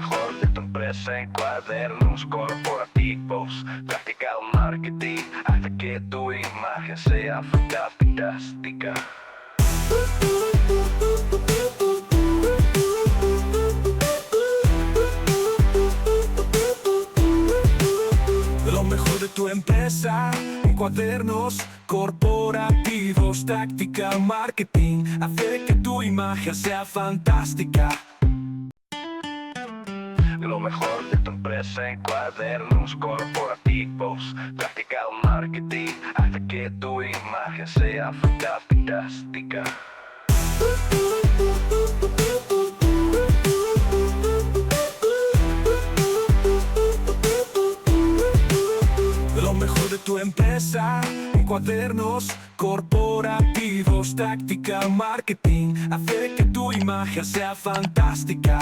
mejor de tu empresa en cuadernos corporativos. Practica el marketing hasta que tu imagen sea fantástica. Lo mejor de tu empresa en cuadernos corporativos. Táctica, marketing, hace que tu imagen sea fantástica. Lo mejor de tu empresa en cuadernos corporativos. Practica el marketing hasta que tu imagen sea fantástica. Lo mejor de tu empresa en cuadernos corporativos. Táctica, marketing, hace que tu imagen sea fantástica.